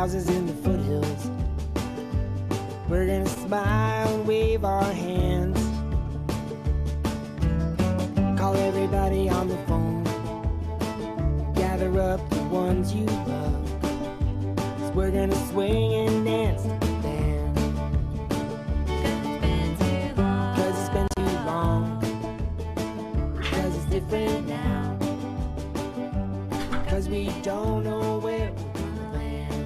houses in the foothills. We're gonna smile and wave our hands. Call everybody on the phone. Gather up the ones you love. 'Cause we're gonna swing and dance to the band. 'Cause it's been too long. 'Cause it's different now. 'Cause we don't know where we're gonna land.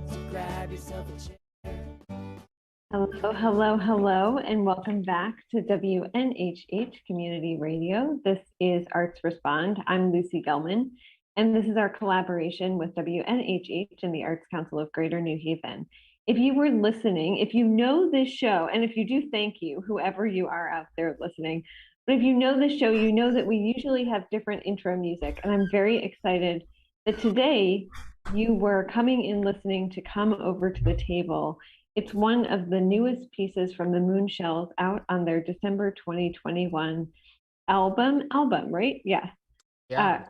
So grab yourself a chair. Hello, hello, hello, and welcome back to WNHH Community Radio. This is Arts Respond. I'm Lucy Gellman, and this is our collaboration with WNHH and the Arts Council of Greater New Haven. If you were listening, if you know this show, and if you do, thank you, whoever you are out there listening. But if you know this show, you know that we usually have different intro music, and I'm very excited that today you were coming in listening to Come Over to the Table. It's one of the newest pieces from the Moonshells out on their December 2021 album, right? Yeah.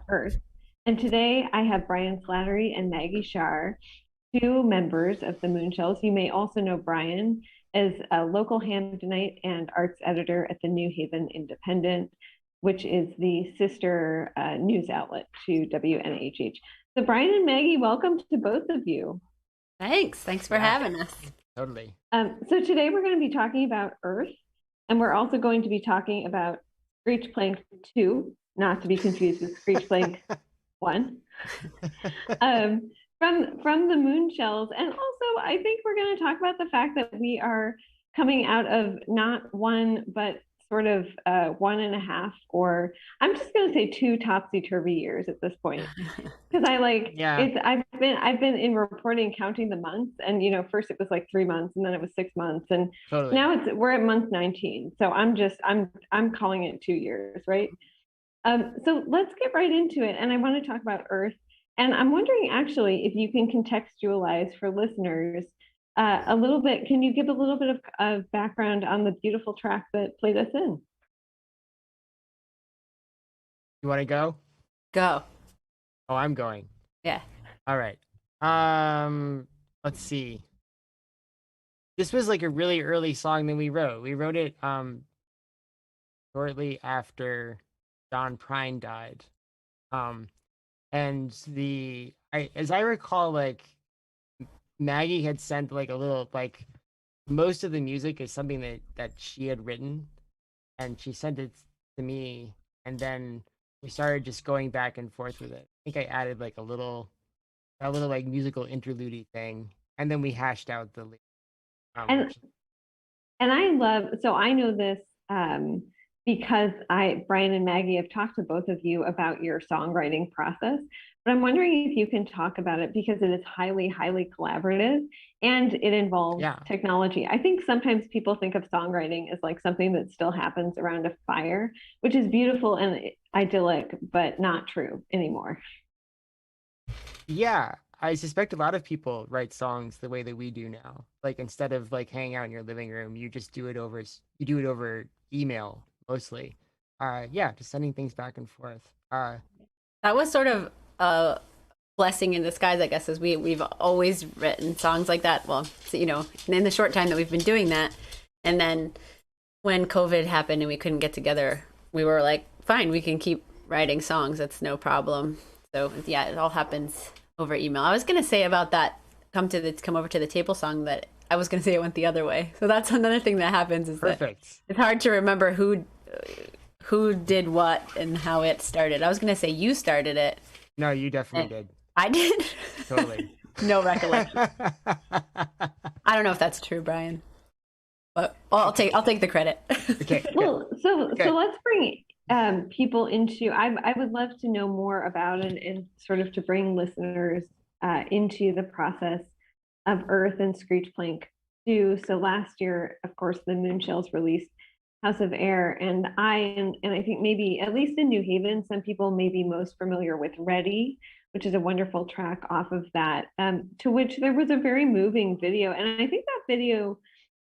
Earth. And today I have Brian Slattery and Maggie Shar, two members of the Moonshells. You may also know Brian as a local Hamdenite and arts editor at the New Haven Independent, which is the sister news outlet to WNHH. So Brian and Maggie, welcome to both of you. Thanks for having us. Totally. So today we're going to be talking about Earth, and we're also going to be talking about Screech Plank 2, not to be confused with Screech Plank 1, from the Moonshells. And also, I think we're going to talk about the fact that we are coming out of not one, but sort of 1.5, or I'm just going to say 2 topsy-turvy years at this point, because I've been in reporting counting the months, and first it was like 3 months, and then it was 6 months, and now we're at month 19. So I'm calling it 2 years, right? So let's get right into it, and I want to talk about Earth, and I'm wondering actually if you can contextualize for listeners a little bit. Can you give a little bit of background on the beautiful track that played us in? You want to go? Go. Oh, I'm going. Yeah. All right. Let's see. This was like a really early song that we wrote. We wrote it shortly after John Prine died. And as I recall, like, Maggie had sent like a little, like, most of the music is something that she had written, and she sent it to me, and then we started just going back and forth with it. I think I added like a little like musical interlude thing, and then we hashed out the and I know this because Brian and Maggie have talked to both of you about your songwriting process, but I'm wondering if you can talk about it because it is highly, highly collaborative and it involves technology. I think sometimes people think of songwriting as like something that still happens around a fire, which is beautiful and idyllic, but not true anymore. Yeah, I suspect a lot of people write songs the way that we do now. Like, instead of like hanging out in your living room, you just do it over email mostly. Just sending things back and forth. That was sort of a blessing in disguise, I guess, as we've always written songs like that. Well, in the short time that we've been doing that, and then when COVID happened and we couldn't get together, we were like, fine, we can keep writing songs. That's no problem. So yeah, it all happens over email. I was gonna say about that come over to the table song that I was gonna say it went the other way. So that's another thing that happens is perfect. That it's hard to remember who did what and how it started. I was gonna say you started it. No, you definitely did. I did? Totally. No recollection. I don't know if that's true, Brian. But I'll take the credit. Okay. Well, so let's bring people into. I would love to know more about and sort of to bring listeners into the process of Earth and Screech Plank 2. So last year, of course, the Moonshells released House of Air, and I think maybe at least in New Haven, some people may be most familiar with Ready, which is a wonderful track off of that. To which there was a very moving video, and I think that video.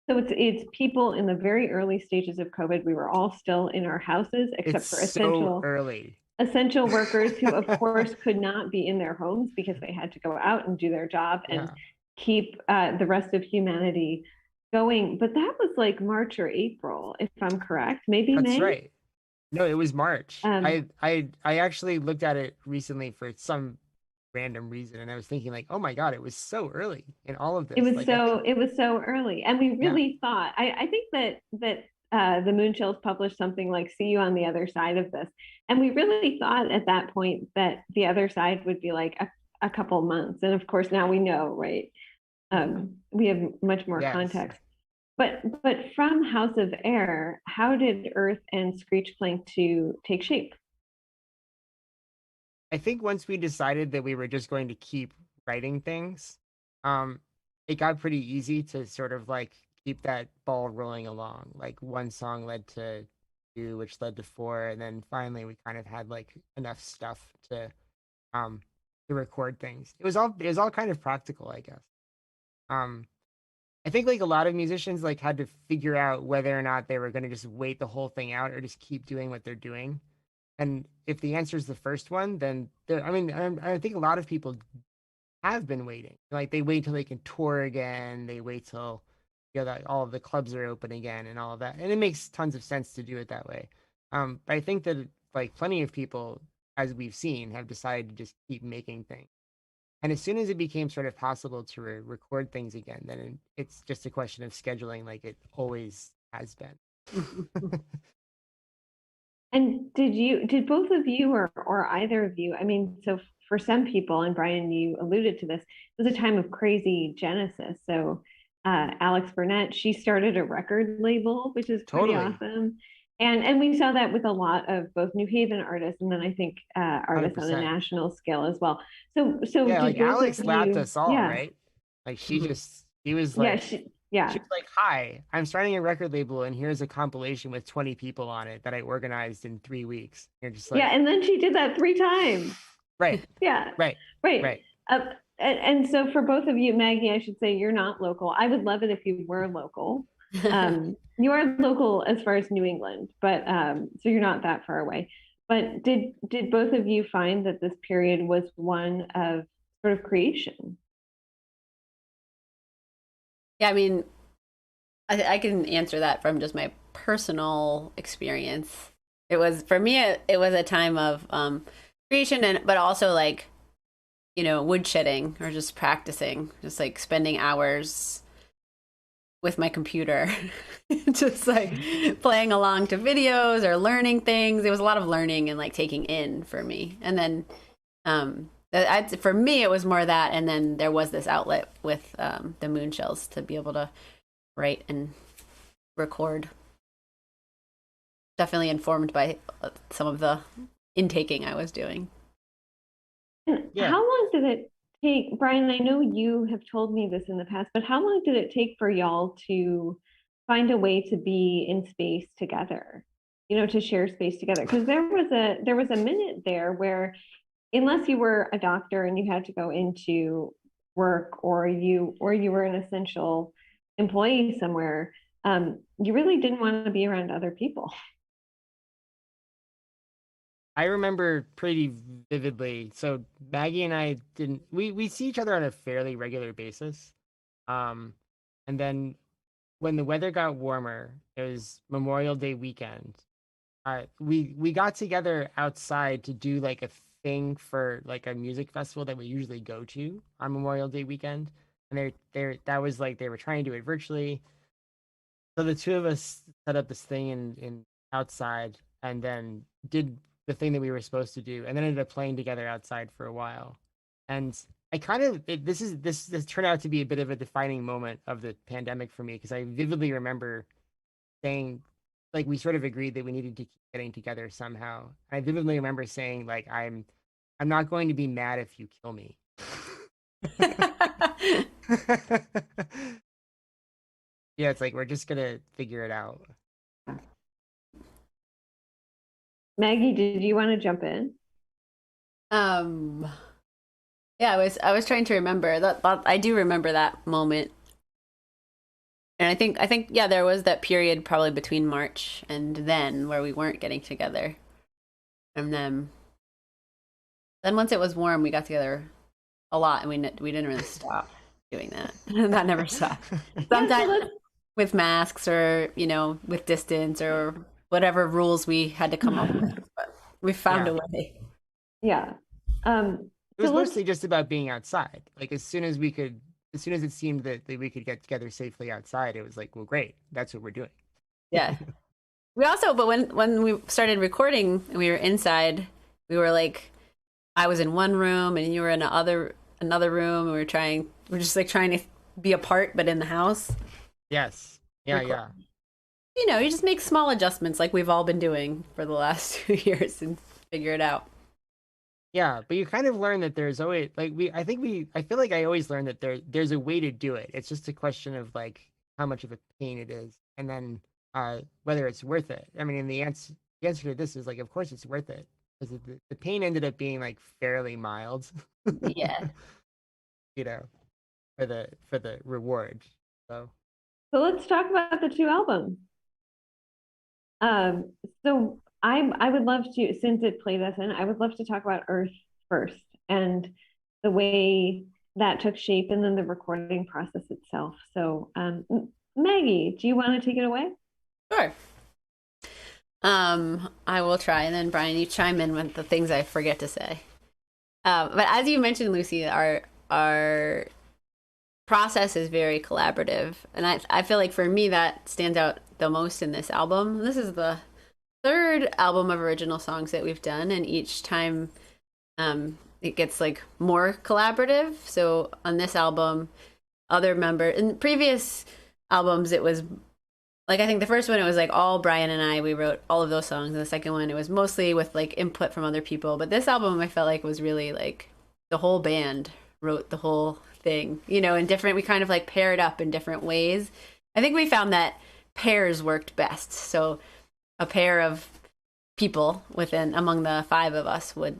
So it's people in the very early stages of COVID. We were all still in our houses, except for essential. So early. essential workers who, of course, could not be in their homes because they had to go out and do their job and Yeah, keep the rest of humanity going. But that was like March or April, if I'm correct, maybe that's May. right. No, it was March. Um, I actually looked at it recently for some random reason, and I was thinking like, oh my God, it was so early in all of it this. was Like, I think, so it was so early, and we yeah, really thought. I think that the Moonchills published something like "See you on the other side of this," and we really thought at that point that the other side would be like a couple months, and of course now we know, right? We have much more yes. context. But from House of Air, how did Earth and Screech Plank to take shape? I think once we decided that we were just going to keep writing things, um, it got pretty easy to sort of like keep that ball rolling along. Like one song led to two, which led to four, and then finally we kind of had like enough stuff um to record things. It was all kind of practical, I guess. Um, I think like a lot of musicians like had to figure out whether or not they were going to just wait the whole thing out or just keep doing what they're doing. And if the answer is the first one, then I mean, I think a lot of people have been waiting. Like they wait till they can tour again. They wait till that all of the clubs are open again and all of that. And it makes tons of sense to do it that way. But I think that like plenty of people, as we've seen, have decided to just keep making things. And as soon as it became sort of possible to record things again, then it's just a question of scheduling, like it always has been. And did both of you or either of you, I mean, so for some people, and Brian, you alluded to this, it was a time of crazy genesis. So Alex Burnett, she started a record label, which is pretty Totally, awesome. And we saw that with a lot of both New Haven artists and then I think artists on a 100%. national scale as well. So Yeah, did like both of Alex lapped you, us all, yeah, right? Like he was yeah, like, she yeah. was like, "Hi, I'm starting a record label, and here's a compilation with 20 people on it that I organized in 3 weeks." You're just Yeah, like, and then she did that 3 times. right, Yeah, right, right. right. And so for both of you, Maggie, I should say you're not local. I would love it if you were local. You are local as far as New England, but so you're not that far away. But did both of you find that this period was one of sort of creation? Yeah, I mean, I can answer that from just my personal experience. It was for me. It was a time of creation, and but also like woodshedding or just practicing, just like spending hours with my computer, just like playing along to videos or learning things. It was a lot of learning and like taking in for me, and then for me it was more that, and then there was this outlet with the Moonshells to be able to write and record. Definitely informed by some of the intaking I was doing. And Yeah, how long did it take, Brian? I know you have told me this in the past, but how long did it take for y'all to find a way to be in space together? To share space together? Because there was a minute there where, unless you were a doctor and you had to go into work, or you were an essential employee somewhere, you really didn't want to be around other people. I remember pretty vividly. So Maggie and I didn't. We see each other on a fairly regular basis. Um, and then when the weather got warmer, it was Memorial Day weekend. We got together outside to do like a thing for like a music festival that we usually go to on Memorial Day weekend, and that was like they were trying to do it virtually. So the two of us set up this thing in outside, and then did the thing that we were supposed to do, and then ended up playing together outside for a while. And I kind of this turned out to be a bit of a defining moment of the pandemic for me because I vividly remember saying like we sort of agreed that we needed to keep getting together somehow. I vividly remember saying like I'm not going to be mad if you kill me. Yeah, it's like we're just gonna figure it out. Maggie, did you want to jump in? um yeah, I was trying to remember that I do remember that moment. And I think yeah, there was that period probably between March and then where we weren't getting together. And then Then once it was warm, we got together a lot, and we didn't really stop doing that. That never stopped. Yeah, so Sometimes let's with masks, or with distance, or whatever rules we had to come up with, but we found Yeah. a way. yeah. It So was let's mostly just about being outside. Like as soon as it seemed that we could get together safely outside, it was like, well, great, that's what we're doing. Yeah. We also, but when we started recording and we were inside, we were like, I was in one room and you were in another room, and we're just like trying to be apart but in the house. Yes. Yeah, Record. yeah. You just make small adjustments like we've all been doing for the last 2 years and figure it out. Yeah, but you kind of learn that there's always like I feel like I always learn that there's a way to do it. It's just a question of like how much of a pain it is, and then whether it's worth it. I mean, and the answer to this is like, of course it's worth it, because the pain ended up being like fairly mild, Yeah. you know, for the reward. So so let's talk about the two albums. Um, so I would love to, since it played us in, I would love to talk about Earth first and the way that took shape and then the recording process itself. So Maggie, do you want to take it away? Sure. I will try, and then Brian, you chime in with the things I forget to say. But as you mentioned, Lucy, our process is very collaborative, and I feel like for me that stands out the most in this album. This is the third album of original songs that we've done, and each time it gets like more collaborative. So on this album, other members in previous albums, it was like, I think the first one, it was like all Brian and I, we wrote all of those songs. And the second one, it was mostly with like input from other people. But this album, I felt like was really like the whole band wrote the whole thing, in different, we kind of like paired up in different ways. I think we found that pairs worked best. So a pair of people among the five of us would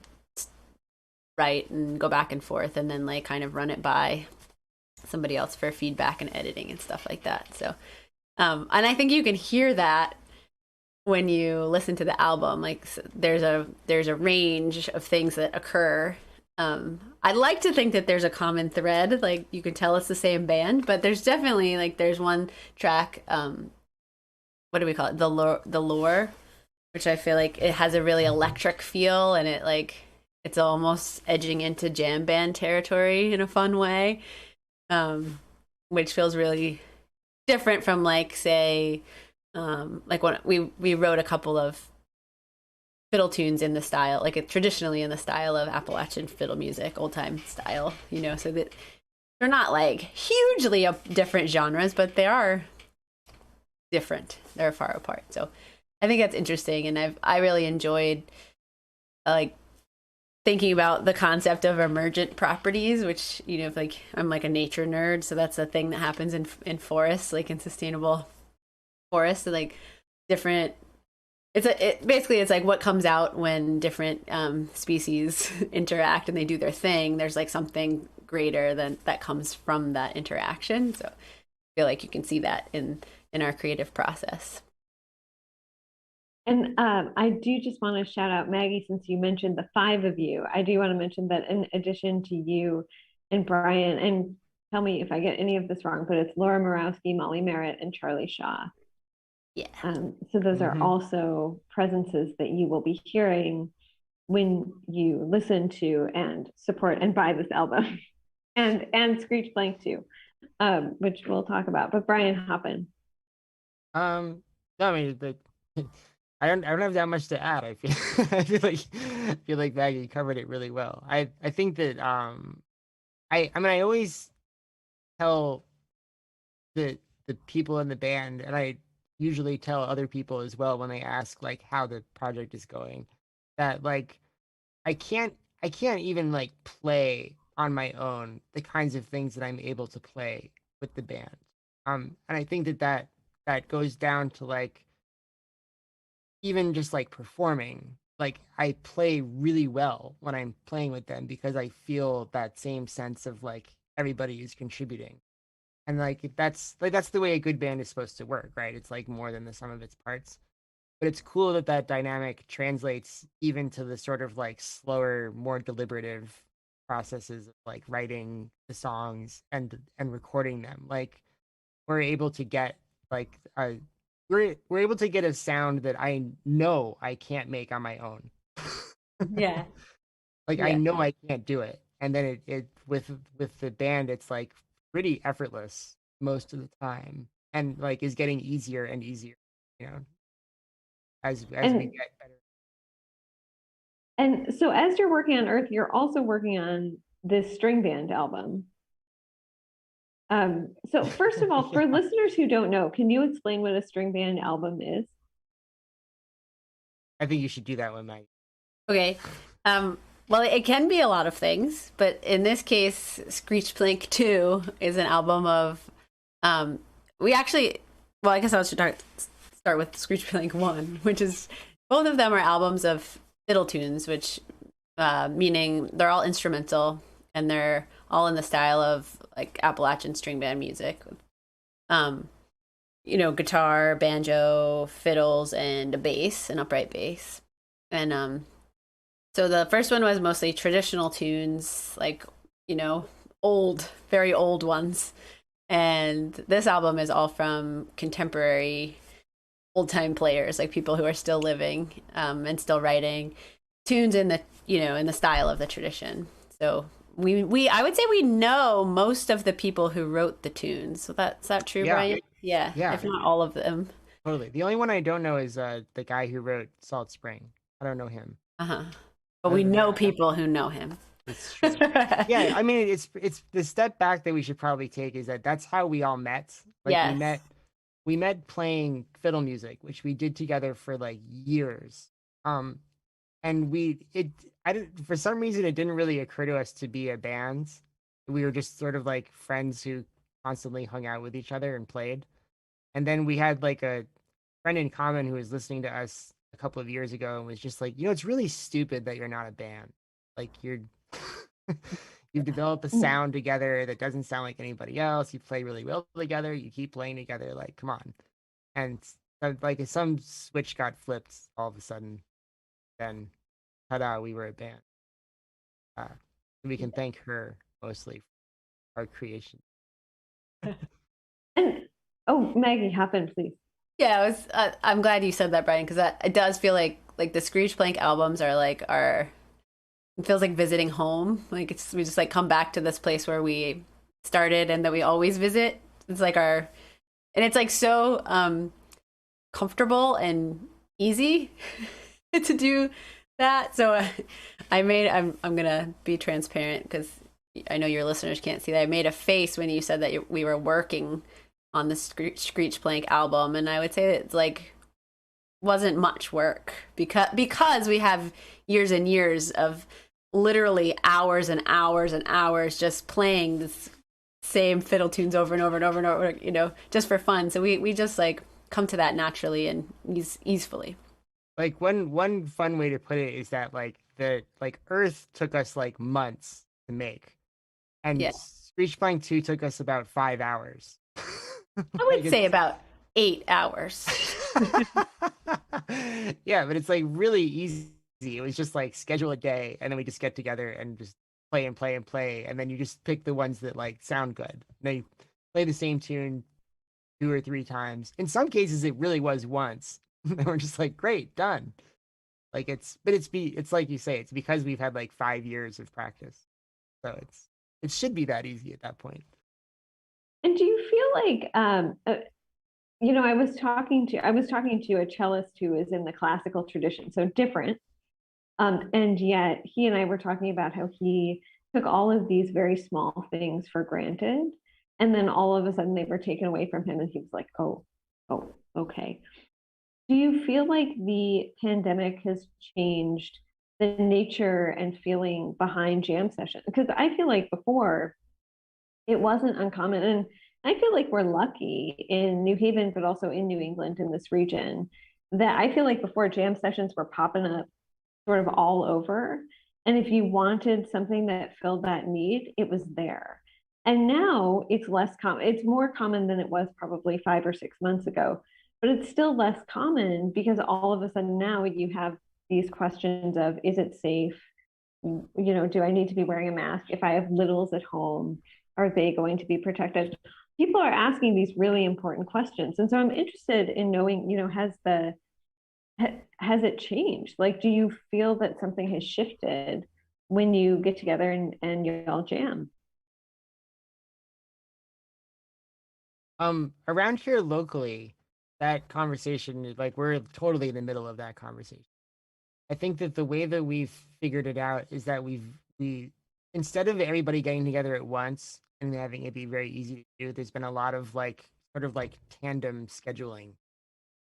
write and go back and forth, and then like kind of run it by somebody else for feedback and editing and stuff like that. So and I think you can hear that when you listen to the album. Like, there's a range of things that occur. I'd like to think that there's a common thread, like you can tell it's the same band, but there's definitely like there's one track, what do we call it? The lore, which I feel like it has a really electric feel, and it's almost edging into jam band territory in a fun way, which feels really different from like, say, like when we wrote a couple of fiddle tunes in the style, like traditionally in the style of Appalachian fiddle music, old time style, so that they're not like hugely different genres, but they are different. They're far apart. So I think that's interesting, and I really enjoyed like thinking about the concept of emergent properties, which like I'm like a nature nerd, so that's a thing that happens in forests, like in sustainable forests, so like different. Basically it's like what comes out when different species interact and they do their thing. There's like something greater than that comes from that interaction. So I feel like you can see that in our creative process. And I do just want to shout out Maggie, since you mentioned the five of you. I do want to mention that in addition to you and Brian, and tell me if I get any of this wrong, but it's Laura Morawski, Molly Merritt, and Charlie Shaw. Yeah. So those are also presences that you will be hearing when you listen to and support and buy this album, and Screech Blank too, which we'll talk about. But Brian, hop in. No, I mean, I don't have that much to add. I feel like Maggie covered it really well. I think that I mean, I always tell the people in the band, and I usually tell other people as well when they ask like how the project is going, that like I can't I can't even like play on my own the kinds of things that I'm able to play with the band. And I think that goes down to like even just like performing. Like I play really well when I'm playing with them, because I feel that same sense of like everybody is contributing. And like that's the way a good band is supposed to work, right? It's like more than the sum of its parts. but it's cool that that dynamic translates even to the sort of like slower, more deliberative processes of like writing the songs and recording them. Like we're able to get like a we're able to get a sound that I know I can't make on my own. Yeah. Like I Yeah. know I can't do it. And then it with the band it's like pretty effortless most of the time and like is getting easier and easier, you know, as we And get better. and so as you're working on Earth, you're also working on this string band album. So first of all, for Yeah. listeners who don't know, can you explain what a string band album is? I think you should do that one, Mike. Okay. Well, it can be a lot of things, but in this case, Screech Plink 2 is an album of. We actually, well, I guess I should start with Screech Plink 1, which is both of them are albums of fiddle tunes, which meaning they're all instrumental and they're all in the style of like Appalachian string band music. Um, guitar, banjo, fiddles, and a bass, an upright bass. And so the first one was mostly traditional tunes, like, old, very old ones. And this album is all from contemporary old time players, like people who are still living and still writing tunes in the style of the tradition. So we I would say we know most of the people who wrote the tunes. So is that true, Yeah. Brian? Yeah, Yeah. if not all of them. Totally. The only one I don't know is the guy who wrote Salt Spring. I don't know him. Uh-huh. But Other we than know that, people who know him. it's true. Yeah, I mean it's the step back that we should probably take is that that's how we all met. Like Yes. we met playing fiddle music, which we did together for like years. Um and I didn't for some reason it didn't really occur to us to be a band. We were just sort of like friends who constantly hung out with each other and played. And then we had like a friend in common who was listening to us a couple of years ago and was just like, it's really stupid that you're not a band. Like you're you've developed a sound together that doesn't sound like anybody else. You play really well together. You keep playing together. Like, come on. And like some switch got flipped all of a sudden. Then, ta-da, we were a band. Uh, we can thank her mostly for our creation. And oh, Maggie, hop in, please. Yeah, I'm glad you said that, Brian, because it does feel like the Screech Blank albums are like it feels like visiting home. Like we just like come back to this place where we started and that we always visit. It's like and it's like so comfortable and easy to do that. So I'm gonna be transparent because I know your listeners can't see that. I made a face when you said that we were working on the Screech Plank album, and I would say it's like wasn't much work because we have years and years of literally hours and hours and hours just playing this same fiddle tunes over and over and over and over, just for fun. So we just like come to that naturally and easily. Like one fun way to put it is that the Earth took us like months to make, and Yeah. Screech Plank 2 took us about 5 hours. I would say about 8 hours. Yeah, but it's like really easy. It was just like schedule a day and then we just get together and just play and play and play, and then you just pick the ones that like sound good. And they play the same tune 2 or 3 times. In some cases it really was once. And we're just like, great, done. Like it's like you say, it's because we've had like 5 years of practice. So it should be that easy at that point. And do you feel like I was talking to a cellist who is in the classical tradition, so different. And yet he and I were talking about how he took all of these very small things for granted. And then all of a sudden they were taken away from him and he was like, oh, okay. Do you feel like the pandemic has changed the nature and feeling behind jam sessions? Because I feel like before it wasn't uncommon. And I feel like we're lucky in New Haven, but also in New England in this region, that I feel like before jam sessions were popping up sort of all over. And if you wanted something that filled that need, it was there. And now it's less common. It's more common than it was probably 5 or 6 months ago. but it's still less common because all of a sudden now you have these questions of, is it safe? Do I need to be wearing a mask? If I have littles at home, are they going to be protected? People are asking these really important questions. And so I'm interested in knowing, has it changed? Like, do you feel that something has shifted when you get together and you all jam? Around here locally, that conversation is like we're totally in the middle of that conversation. I think that the way that we've figured it out is that we instead of everybody getting together at once and having it be very easy to do, there's been a lot of like sort of like tandem scheduling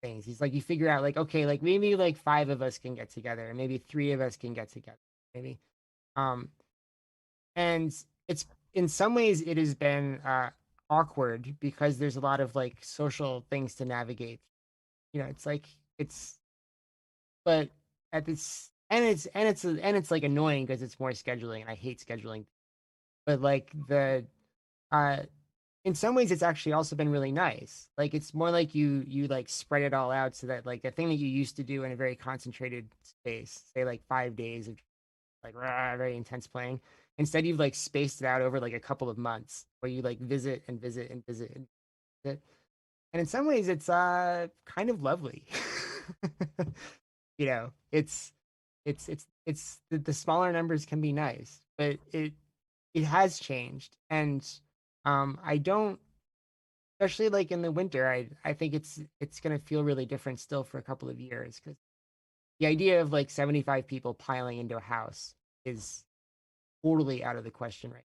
things. He's like you figure out like okay, like maybe like five of us can get together, and maybe three of us can get together, maybe. Um, and it's in some ways it has been awkward because there's a lot of like social things to navigate. It's like it's but at this and it's like annoying because it's more scheduling and I hate scheduling. But like the uh in some ways it's actually also been really nice. Like it's more like you like spread it all out so that like the thing that you used to do in a very concentrated space, say like 5 days of like very intense playing. Instead, you've like spaced it out over like a couple of months where you like visit and visit and visit and visit. And in some ways, it's kind of lovely. It's the smaller numbers can be nice, but it has changed, and I don't, especially like in the winter. I think it's gonna feel really different still for a couple of years because the idea of like 75 people piling into a house is totally out of the question right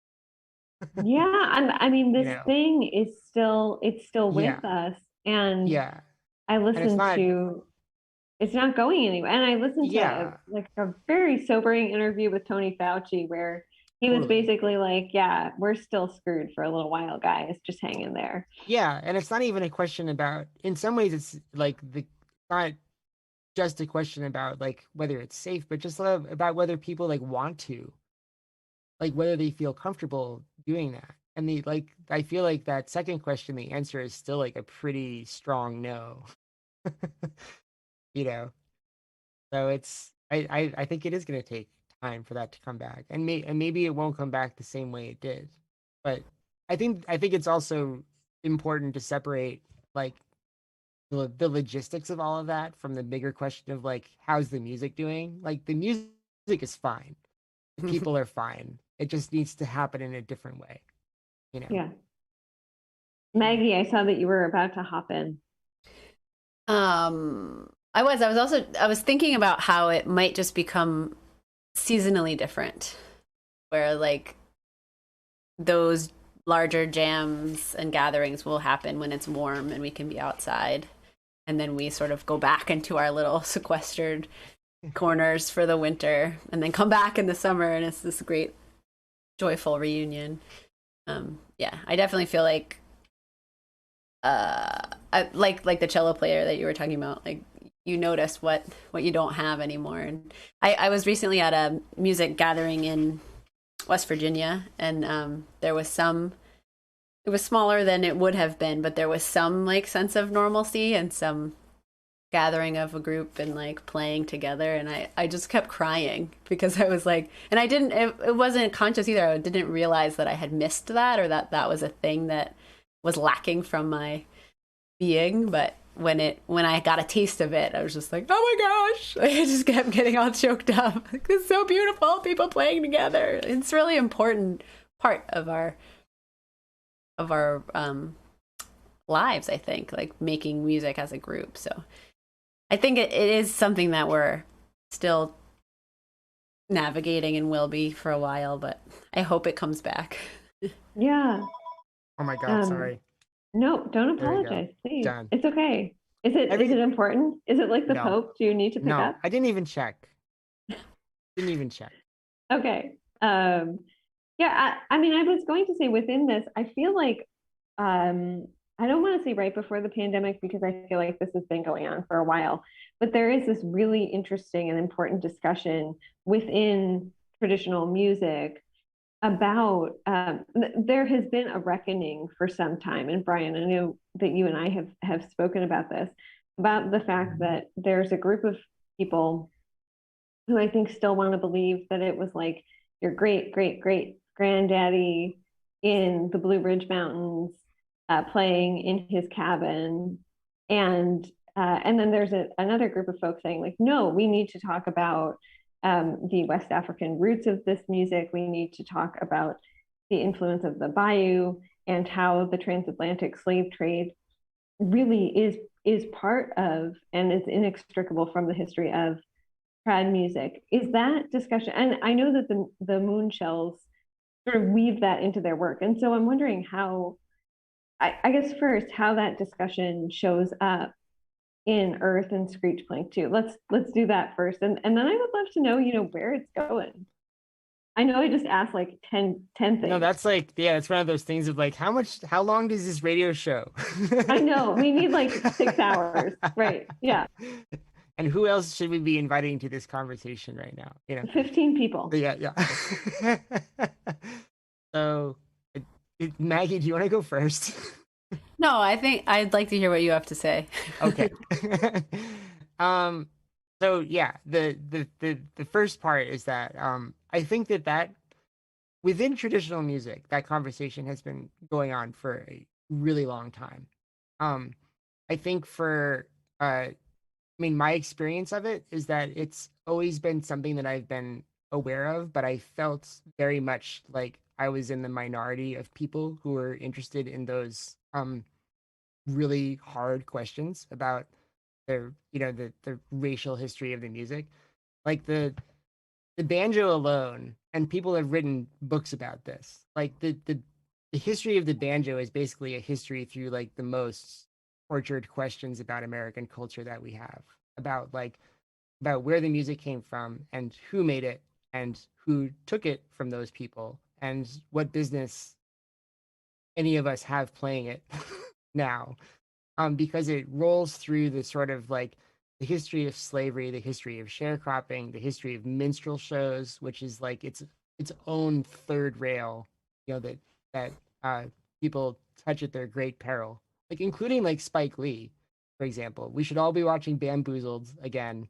Yeah, I mean, you this know thing is it's still yeah with us. And yeah I and it's listened not to, it's not going anywhere. And I listened to yeah like a very sobering interview with Tony Fauci where he was totally basically like, yeah, we're still screwed for a little while, guys. Just hang in there. yeah and it's not even a question about in some ways it's like the not just a question about like whether it's safe but just about whether people like want to like whether they feel comfortable doing that and the like I feel like that second question the answer is still like a pretty strong no you know So I think it is going to take time for that to come back, and maybe it won't come back the same way it did. But I think it's also important to separate like the logistics of all of that from the bigger question of like how's the music doing? Like the music is fine, the people are fine. It just needs to happen in a different way, you know. Yeah. Maggie, I saw that you were about to hop in. I was thinking about how it might just become seasonally different, where like those larger jams and gatherings will happen when it's warm and we can be outside. And then we sort of go back into our little sequestered corners for the winter and then come back in the summer and it's this great joyful reunion. Yeah, I definitely feel like like the cello player that you were talking about, like you notice what you don't have anymore. And I was recently at a music gathering in West Virginia, and there was some. It was smaller than it would have been, but there was some like sense of normalcy and some gathering of a group and like playing together. And I just kept crying because I was like, and I didn't. It wasn't conscious either. I didn't realize that I had missed that or that that was a thing that was lacking from my being. But when I got a taste of it, I was just like, oh my gosh! I just kept getting all choked up. It's so beautiful, people playing together. It's really important part of our lives, I think, like making music as a group. So I think it is something that we're still navigating and will be for a while, but I hope it comes back. Yeah. Oh my God, Um, sorry. no, don't There we go. apologize, please. Done. It's okay. Is it important? Is it like the No, Pope? Do you need to pick no, up? I didn't even check. Didn't even check. Okay. Yeah, I mean, I was going to say within this, I feel like I don't want to say right before the pandemic because I feel like this has been going on for a while, but there is this really interesting and important discussion within traditional music about there has been a reckoning for some time, and Brian, I know that you and I have spoken about this, about the fact that there's a group of people who I think still want to believe that it was like your great great great granddaddy in the Blue Ridge Mountains playing in his cabin, and then there's another group of folks saying like, no, we need to talk about the West African roots of this music. We need to talk about the influence of the bayou and how the transatlantic slave trade really is part of and is inextricable from the history of trad music. Is that discussion? And I know that the Moonshells sort of weave that into their work, and so I'm wondering how. I guess first how that discussion shows up in Earth and Screech Plank too. Let's do that first, and then I would love to know, where it's going. I know I just asked like 10 No, things. that's like, yeah, it's one of those things of like, how long does this radio show? I know we need like 6 hours, right? Yeah, And who else should we be inviting to this conversation right now? 15 people. Yeah, yeah. So, Maggie, do you want to go first? No, I think I'd like to hear what you have to say. Okay. Um, so yeah, the first part is that I think that within traditional music, that conversation has been going on for a really long time. Um, I think for I mean, my experience of it is that it's always been something that I've been aware of, but I felt very much like I was in the minority of people who were interested in those really hard questions about the racial history of the music. Like the banjo alone, and people have written books about this. Like the history of the banjo is basically a history through like the most tortured questions about American culture that we have, about about where the music came from and who made it and who took it from those people and what business any of us have playing it now. Because it rolls through the sort of like the history of slavery, the history of sharecropping, the history of minstrel shows, which is like its own third rail, that uh, people touch at their great peril, like including like Spike Lee, for example. We should all be watching Bamboozled again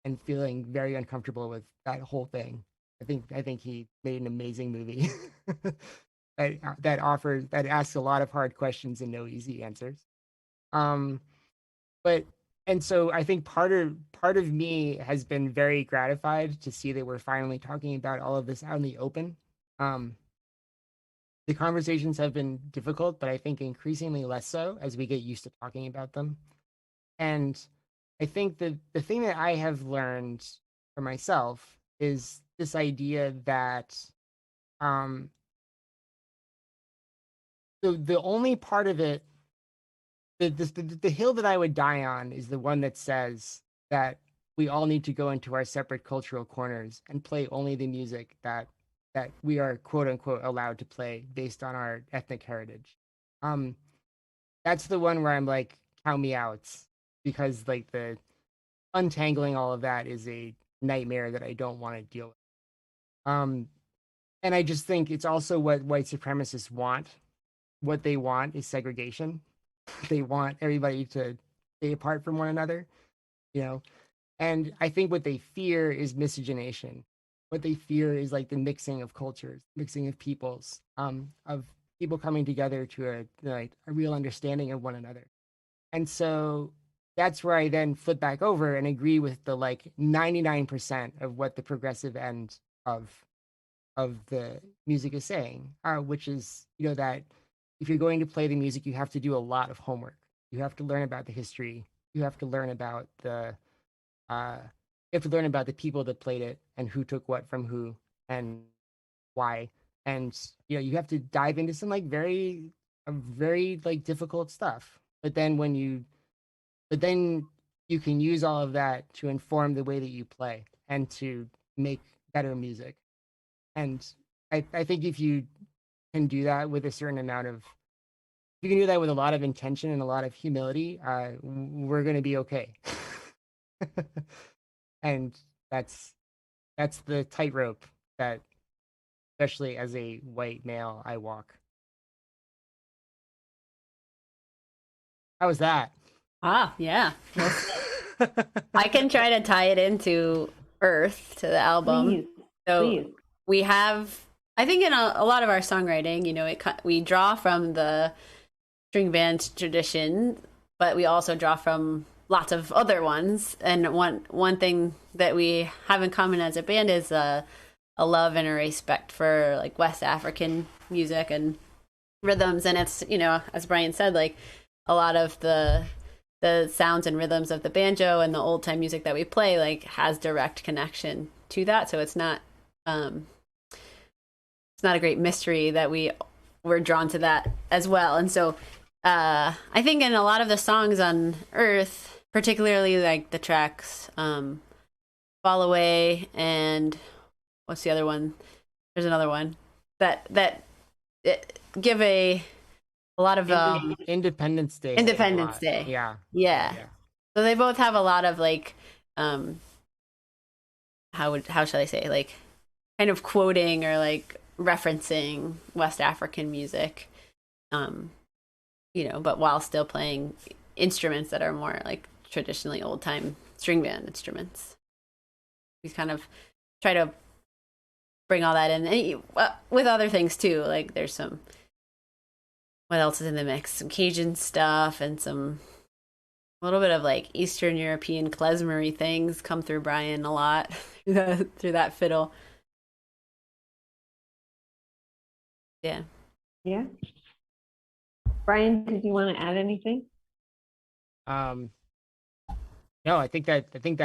and feeling very uncomfortable with that whole thing. I think he made an amazing movie that asks a lot of hard questions and no easy answers. Um, but and so I think part of me has been very gratified to see that we're finally talking about all of this out in the open. Um, the conversations have been difficult, but I think increasingly less so as we get used to talking about them. And I think the thing that I have learned for myself is this idea that um, the only part of it the hill that I would die on is the one that says that we all need to go into our separate cultural corners and play only the music that we are quote unquote allowed to play based on our ethnic heritage. Um, that's the one where I'm like, count me out, because like the untangling all of that is a nightmare that I don't want to deal with. And I just think it's also what white supremacists want. What they want is segregation. They want everybody to stay apart from one another, you know. And I think what they fear is miscegenation. What they fear is like the mixing of cultures, mixing of peoples, of people coming together to a real understanding of one another. And so that's where I then flip back over and agree with the like 99% of what the progressive end of the music is saying, which is, that if you're going to play the music, you have to do a lot of homework. You have to learn about the history. You have to learn about the people that played it and who took what from who and why. And you have to dive into some like very like difficult stuff. But then you can use all of that to inform the way that you play and to make better music. And I think if you can do that with a certain amount of, if you can do that with a lot of intention and a lot of humility, we're going to be okay. And that's the tightrope that especially as a white male, I walk. How was that? Ah, yeah. I can try to tie it into Earth to the album. Please, So please. we have, I think, in a lot of our songwriting, we draw from the string band tradition, but we also draw from lots of other ones. And one thing that we have in common as a band is a love and a respect for like West African music and rhythms. And it's, as Brian said, like a lot of the sounds and rhythms of the banjo and the old time music that we play like has direct connection to that. So it's not a great mystery that we're drawn to that as well. And so I think in a lot of the songs on Earth, particularly like the tracks Fall Away and what's the other one? There's another one that give a lot of Independence Day. Independence Day. Yeah. Yeah. So they both have a lot of like how shall I say, like kind of quoting or like referencing West African music. But while still playing instruments that are more like traditionally old time string band instruments. We kind of try to bring all that in with other things too. Like there's some, what else is in the mix? Some Cajun stuff and a little bit of like Eastern European klezmery things come through Brian a lot through that fiddle. Yeah. Yeah. Brian, did you want to add anything? No, I think that I think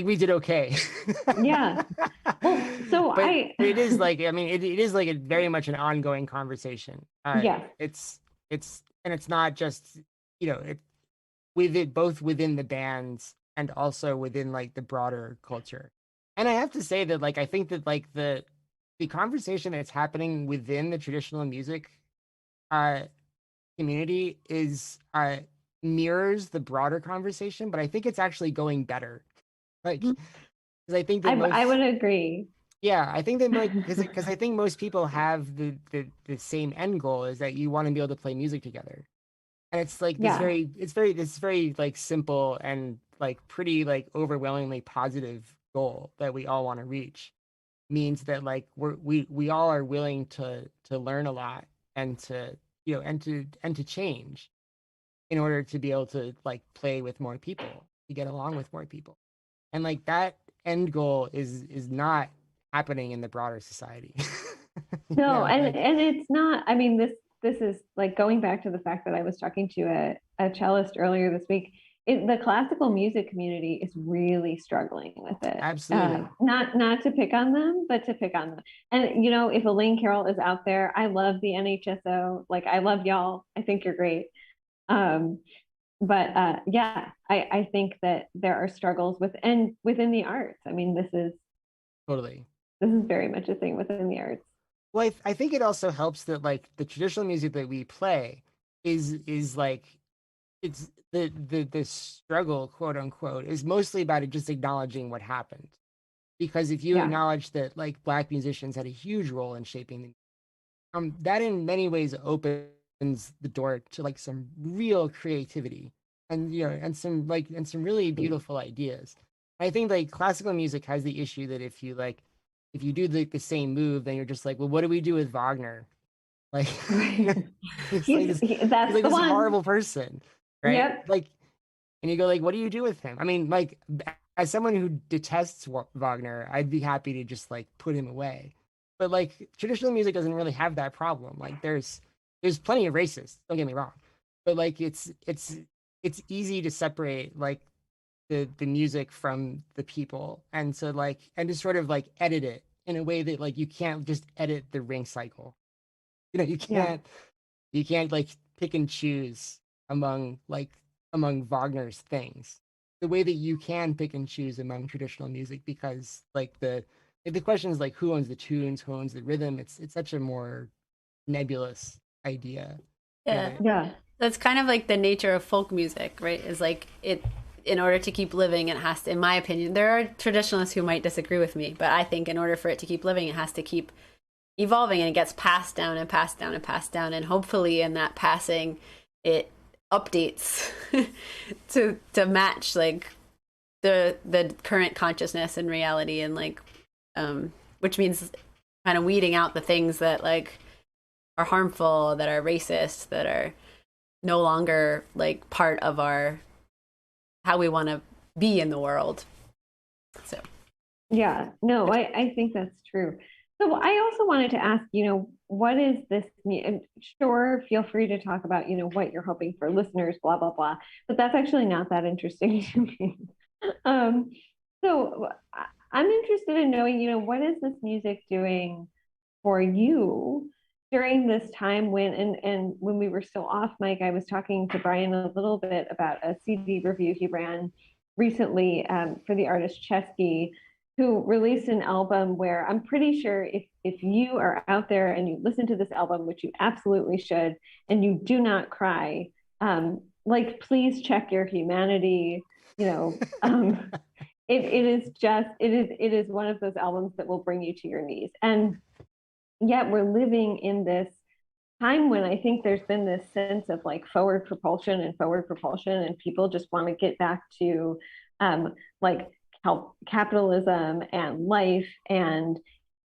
we did okay. Yeah. Well, so but it is like, I mean, it is like a very much an ongoing conversation. Yeah. It's not just, it both within the bands and also within like the broader culture. And I have to say that like I think that like the conversation that's happening within the traditional music community is mirrors the broader conversation, but I think it's actually going better. Like, because I think that I would agree. Yeah, I think that like because I think most people have the same end goal is that you want to be able to play music together, and it's like this very like simple and like pretty like overwhelmingly positive goal that we all want to reach. Means that like we all are willing to learn a lot and to and to change in order to be able to like play with more people, to get along with more people. And like that end goal is not happening in the broader society. No, and it's not, I mean, this is like going back to the fact that I was talking to a cellist earlier this week. The classical music community is really struggling with it. Absolutely. Not to pick on them, but to pick on them. And if Elaine Carroll is out there, I love the NHSO. Like I love y'all. I think you're great. But yeah, I think that there are struggles within the arts. I mean, this is very much a thing within the arts. Well, I think it also helps that like the traditional music that we play is like it's the struggle, quote unquote, is mostly about it just acknowledging what happened. Because if you acknowledge that like Black musicians had a huge role in shaping that in many ways opens the door to like some real creativity and and some really beautiful ideas. I think like classical music has the issue that if you do the same move, then you're just like, well, what do we do with Wagner? Like, he's like this horrible person, right? Yep. Like, and you go like, what do you do with him? I mean, like, as someone who detests Wagner, I'd be happy to just like put him away. But like traditional music doesn't really have that problem. Like there's plenty of racists, don't get me wrong. But like it's easy to separate like the music from the people and to sort of like edit it in a way that like you can't just edit the ring cycle. You can't like pick and choose among Wagner's things the way that you can pick and choose among traditional music, because like the question is like who owns the tunes, who owns the rhythm. It's such a more nebulous idea. Yeah. That's kind of like the nature of folk music, right? Is like it in order to keep living, it has to, in my opinion, there are traditionalists who might disagree with me, but I think in order for it to keep living, it has to keep evolving, and it gets passed down and passed down and passed down, and hopefully in that passing it updates to match like the current consciousness and reality, and like which means kind of weeding out the things that like are harmful, that are racist, that are no longer like part of our how we want to be in the world. So Yeah, no, I think that's true. So I also wanted to ask, what is this? And sure, feel free to talk about, what you're hoping for listeners, blah, blah, blah. But that's actually not that interesting to me. Um, so I'm interested in knowing, what is this music doing for you during this time when, and when we were still off mic, I was talking to Brian a little bit about a CD review he ran recently for the artist Chesky, who released an album where I'm pretty sure if you are out there and you listen to this album, which you absolutely should, and you do not cry, like please check your humanity. It is just it is one of those albums that will bring you to your knees. And yet we're living in this time when I think there's been this sense of like forward propulsion, and people just want to get back to like capitalism and life and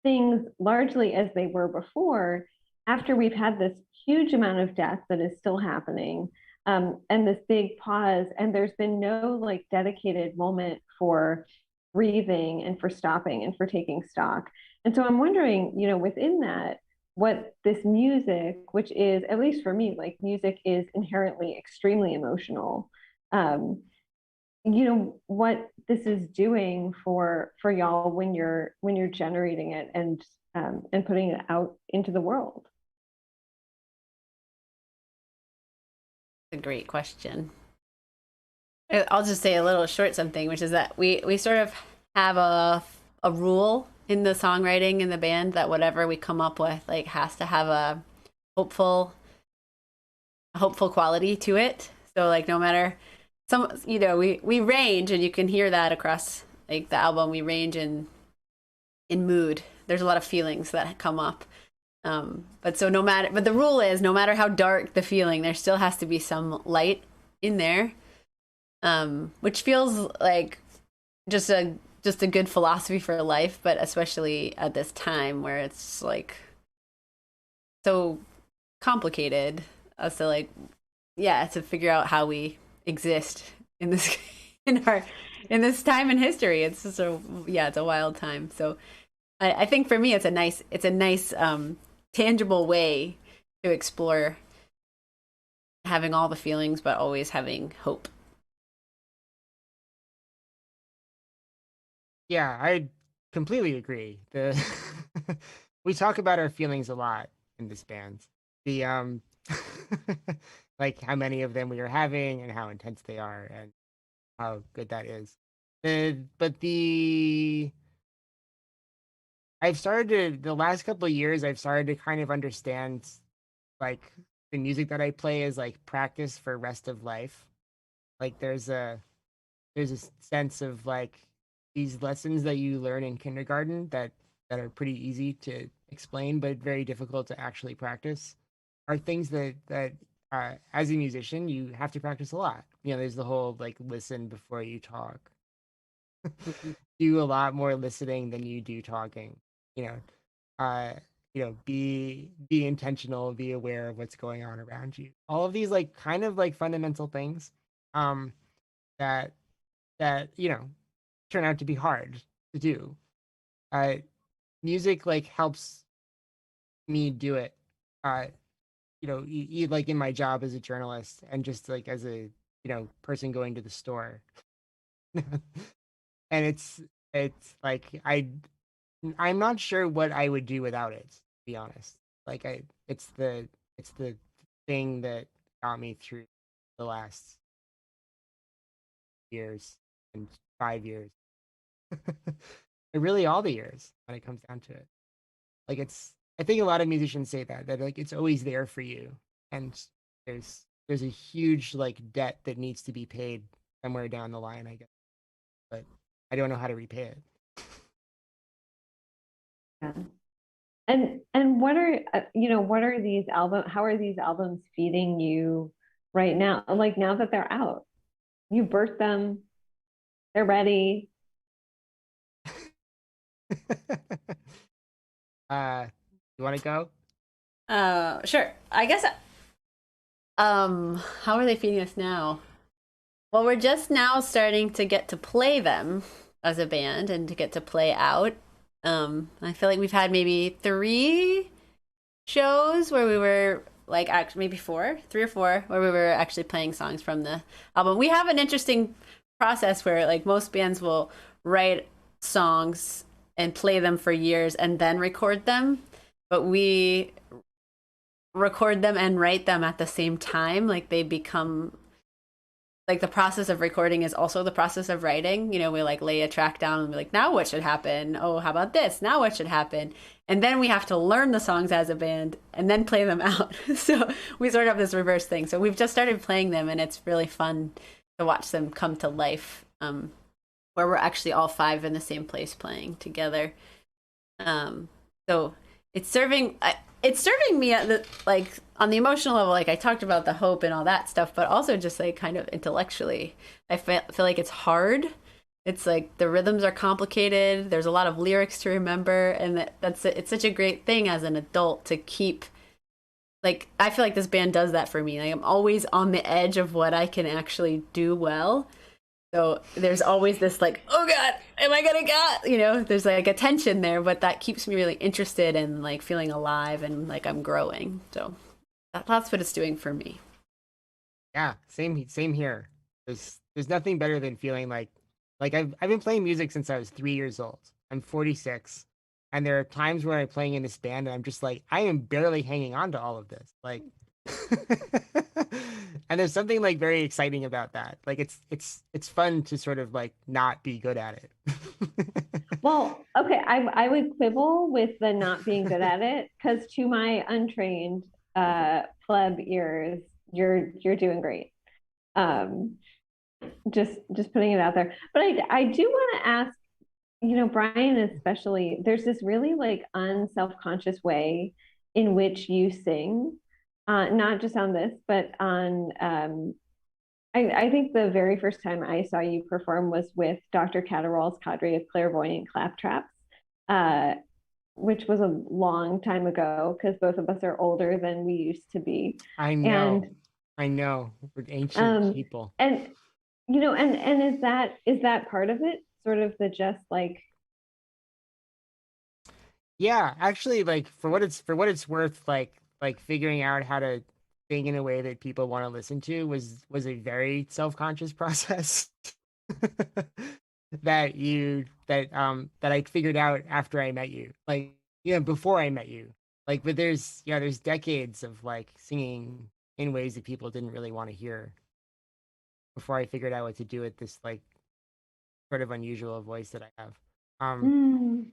things largely as they were before, after we've had this huge amount of death that is still happening, and this big pause, and there's been no like dedicated moment for breathing and for stopping and for taking stock. And so I'm wondering, within that, what this music, which is, at least for me, like music is inherently extremely emotional, what this is doing for y'all when you're generating it and putting it out into the world. a great question. I'll just say a little short something, which is that we sort of have a rule in the songwriting in the band that whatever we come up with like has to have a hopeful quality to it. So like no matter we range, and you can hear that across like the album. We range in mood. There's a lot of feelings that come up. But the rule is no matter how dark the feeling, there still has to be some light in there. Which feels like just a good philosophy for life, but especially at this time where it's like so complicated as to like, yeah, to figure out how we exist in this in this time in history. It's just it's a wild time. So I think for me it's a nice tangible way to explore having all the feelings but always having hope. Yeah, I completely agree. We talk about our feelings a lot in this band. The like how many of them we are having and how intense they are and how good that is. But I've started the last couple of years I've started to kind of understand like the music that I play is like practice for rest of life. Like there's a sense of like these lessons that you learn in kindergarten that are pretty easy to explain but very difficult to actually practice are things that as a musician you have to practice a lot. There's the whole like listen before you talk. Do a lot more listening than you do talking. you know uh be intentional, be aware of what's going on around you, all of these like kind of like fundamental things um that turn out to be hard to do. uh Music like helps me do it. uh like in my job as a journalist and just like as a person going to the store. And it's like I'm not sure what I would do without it, to be honest. Like it's the thing that got me through the last years and 5 years. Really all the years when it comes down to it. Like I think a lot of musicians say that like it's always there for you. And there's a huge like debt that needs to be paid somewhere down the line, I guess. But I don't know how to repay it. Yeah. And what are what are these album? How are these albums feeding you right now? Like now that they're out, you birthed them, they're ready. You want to go? Sure. I guess how are they feeding us now? Well, we're just now starting to get to play them as a band and to get to play out. I feel like we've had maybe 3 shows where we were like actually maybe 3 or 4 where we were actually playing songs from the album. We have an interesting process where like most bands will write songs and play them for years and then record them, but we record them and write them at the same time. Like they become like the process of recording is also the process of writing. You know, we like lay a track down and be like, now what should happen? Oh, how about this? Now what should happen? And then we have to learn the songs as a band and then play them out. So we sort of have this reverse thing. So we've just started playing them and it's really fun to watch them come to life, where we're actually all 5 in the same place playing together. So it's serving me at the like on the emotional level, like I talked about the hope and all that stuff, but also just like kind of intellectually I feel like it's hard. It's like the rhythms are complicated, there's a lot of lyrics to remember, and it's such a great thing as an adult to keep, like I feel like this band does that for me. Like I'm always on the edge of what I can actually do well. So there's always this like, oh God, am I gonna get, there's like a tension there, but that keeps me really interested and like feeling alive and like I'm growing. So that's what it's doing for me. Yeah, same here. There's nothing better than feeling like I've been playing music since I was 3 years old. I'm 46, and there are times where I'm playing in this band and I'm just like I am barely hanging on to all of this. Like, and there's something like very exciting about that. Like it's fun to sort of like not be good at it. Well, okay, I would quibble with the not being good at it because to my untrained pleb ears, you're doing great. Um, just putting it out there. But I do want to ask, Brian, especially, there's this really like unself-conscious way in which you sing, not just on this, but on I think the very first time I saw you perform was with Dr. Catterall's cadre of clairvoyant claptraps, uh, which was a long time ago because both of us are older than we used to be. I know, And I know, we're ancient people. and and is that part of it? Sort of the just like Yeah, actually, like for what it's worth, like figuring out how to sing in a way that people want to listen to was a very self-conscious process that I figured out after I met you. Like, before I met you. Like, but there's decades of like singing in ways that people didn't really want to hear before I figured out what to do with this like sort of unusual voice that I have. Um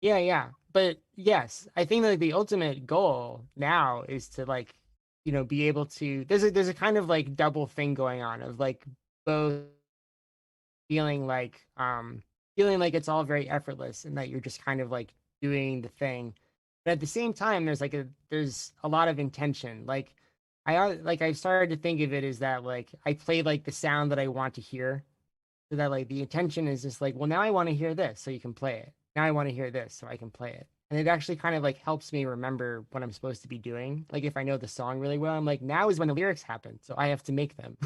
Yeah, yeah. But yes, I think that the ultimate goal now is to like, be able to there's a kind of like double thing going on of like both feeling like feeling like it's all very effortless and that you're just kind of like doing the thing. But at the same time there's a lot of intention. Like I've started to think of it as that like I play like the sound that I want to hear. So that like the intention is just like, well, now I want to hear this, so you can play it. Now I want to hear this, so I can play it. And it actually kind of like helps me remember what I'm supposed to be doing. Like if I know the song really well, I'm like, now is when the lyrics happen, so I have to make them.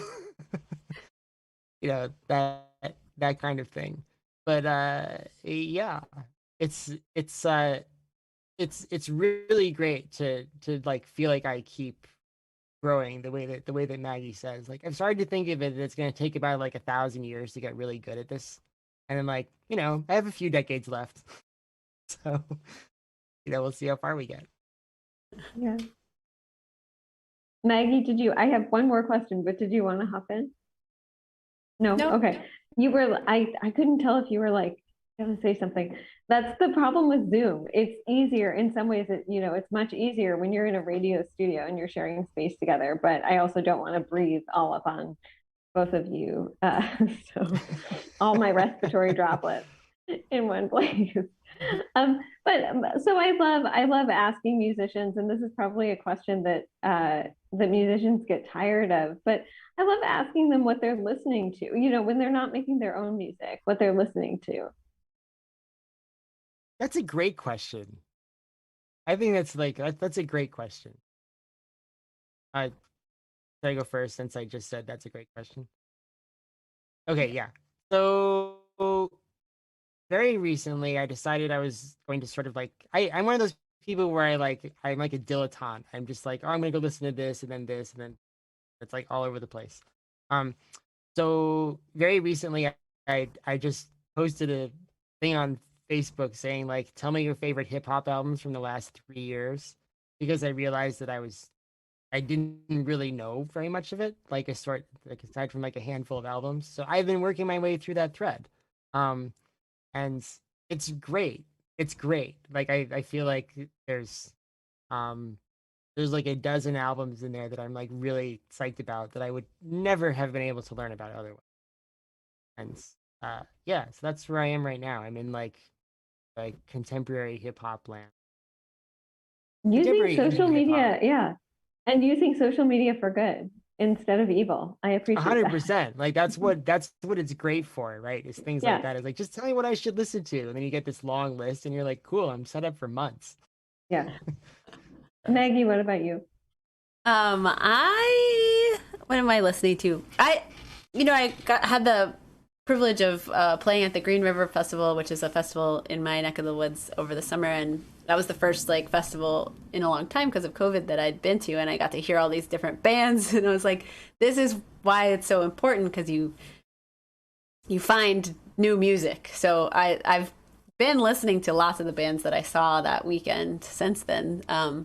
That kind of thing. But yeah, it's it's uh it's really great to like feel like I keep growing the way that Maggie says. Like I've started to think of it that it's gonna take about like 1,000 years to get really good at this. And then like, I have a few decades left. So, we'll see how far we get. yeah. Maggie, I have one more question, but did you want to hop in? No? Nope. Okay. You were, I couldn't tell if you were like, going to say something. That's the problem with Zoom. It's easier in some ways, it's much easier when you're in a radio studio and you're sharing space together. But I also don't want to breathe all up on both of you. So all my respiratory droplets in one place. So I love asking musicians, and this is probably a question that the musicians get tired of, but I love asking them what they're listening to, when they're not making their own music, what they're listening to. That's a great question. I think that's a great question. Should I go first since I just said that's a great question? Okay, yeah. So very recently I decided I was going to sort of I'm one of those people where I'm like a dilettante. I'm just like, oh, I'm gonna go listen to this and then it's like all over the place. Um so very recently I just posted a thing on Facebook saying like, tell me your favorite hip hop albums from the last 3 years, because I realized that I didn't really know very much of it, aside from like a handful of albums. So I've been working my way through that thread. Um and it's great. It's great. I feel like um there's like a dozen albums in there that I'm like really psyched about that I would never have been able to learn about otherwise. And yeah, so that's where I am right now. I'm in like contemporary hip hop land. Using Contemporary social indie hip hop. media, yeah, and using social media for good instead of evil. I appreciate that. 100%. Like that's what it's great for, right? It's things like Yeah, that. It's like, just tell me what I should listen to, and then you get this long list, and you're like, cool, I'm set up for months. yeah. Maggie, what about you? I what am I listening to? Had the privilege of playing at the Green River Festival, which is a festival in my neck of the woods over the summer, and that was the first like festival in a long time because of COVID that I'd been to, and I got to hear all these different bands, and I was like, this is why it's so important, because you find new music. So I've been listening to lots of the bands that I saw that weekend since then.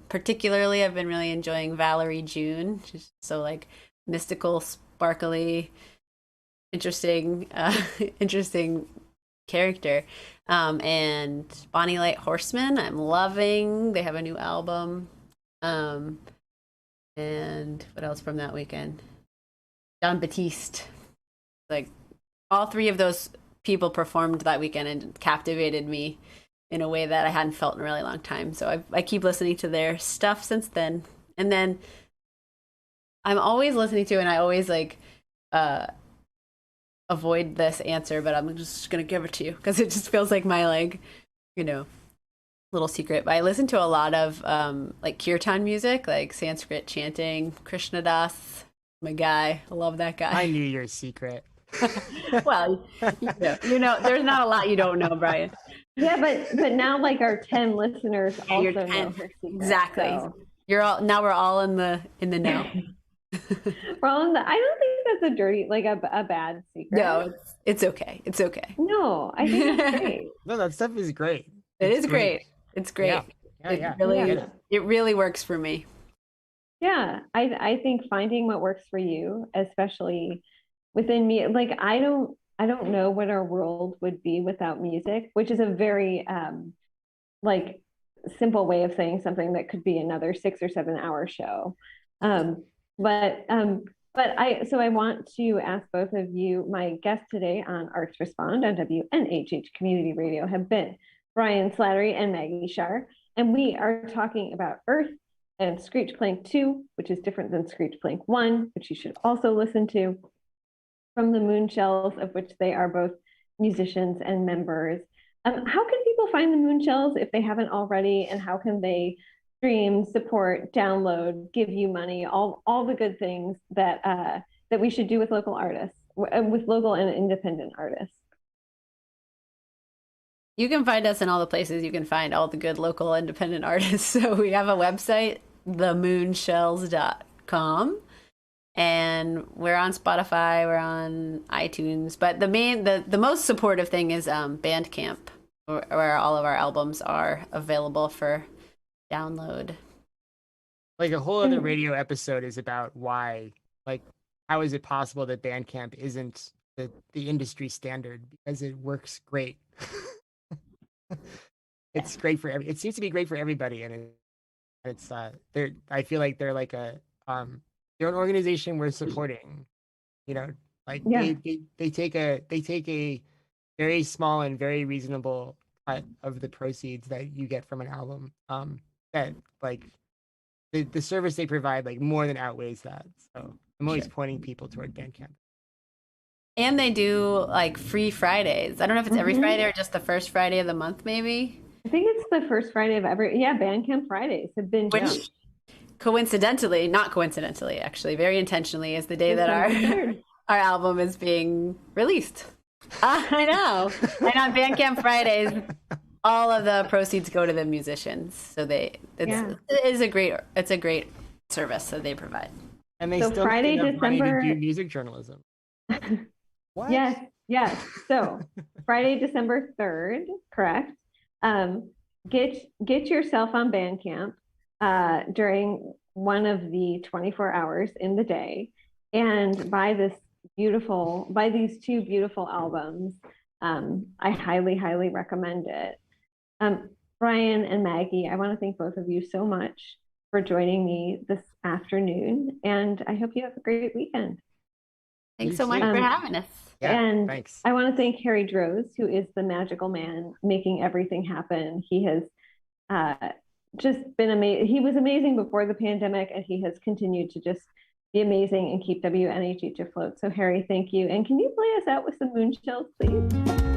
Particularly, I've been really enjoying Valerie June. She's so like mystical, sparkly, interesting, interesting character. And Bonnie Light Horseman, I'm loving. They have a new album. And what else from that weekend? John Batiste. Like all three of those people performed that weekend and captivated me in a way that I hadn't felt in a really long time. So I keep listening to their stuff since then. And then I'm always listening to, and I always avoid this answer, but I'm just gonna give it to you because it just feels like my little secret. But I listen to a lot of like kirtan music, like Sanskrit chanting. Krishna Das, my guy. I love that guy. I knew your secret. Well, there's not a lot you don't know, Brian. Yeah, but now like our 10 listeners also know her secret, exactly. So. We're all in the know. We're all in the. I don't think that's a dirty, like a bad secret. No, it's okay. It's okay. No, I think it's great. No, that stuff is great. It's great. It's great. Yeah. It really works for me. Yeah, I think finding what works for you, especially within me, like I don't know what our world would be without music, which is a very like simple way of saying something that could be another 6 or 7 hour show. But I want to ask both of you. My guests today on Arts Respond on WNHH Community Radio have been Brian Slattery and Maggie Shar, and we are talking about Earth and Screech Plank 2, which is different than Screech Plank 1, which you should also listen to, from the Moonshells, of which they are both musicians and members. How can people find the Moonshells if they haven't already, and how can they stream, support, download, give you money, all the good things that that we should do with local artists, with local and independent artists? You can find us in all the places you can find all the good local independent artists. So we have a website, themoonshells.com, and we're on Spotify, we're on iTunes, but the most supportive thing is Bandcamp, where all of our albums are available for download. Like a whole other radio episode is about why, like, how is it possible that Bandcamp isn't the industry standard, because it works great. It's great for it seems to be great for everybody, and it's I feel like they're like they're an organization we're supporting, Like Yeah. they take a very small and very reasonable cut of the proceeds that you get from an album. That like the service they provide like more than outweighs that. So I'm always pointing people toward Bandcamp. And they do like free Fridays. I don't know if it's every Friday or just the first Friday of the month, maybe. I think it's the first Friday of every, yeah, Bandcamp Fridays have been Which jumped. coincidentally, not coincidentally, actually, very intentionally, is the day that December 3rd. our album is being released. I know. And on Bandcamp Fridays, all of the proceeds go to the musicians. So it's a great service that they provide. And they So still Friday, make enough money to December- do music journalism. What? Yes. So Friday, December 3rd, correct. Get yourself on Bandcamp during one of the 24 hours in the day and buy these two beautiful albums. I highly, highly recommend it. Brian and Maggie, I want to thank both of you so much for joining me this afternoon, and I hope you have a great weekend. Thanks You so much too. for having us. Yeah, And thanks. I want to thank Harry Droz, who is the magical man making everything happen. He has just been amazing. He was amazing before the pandemic, and he has continued to just be amazing and keep WNHH afloat. So Harry, thank you. And can you play us out with some Moonchills, please?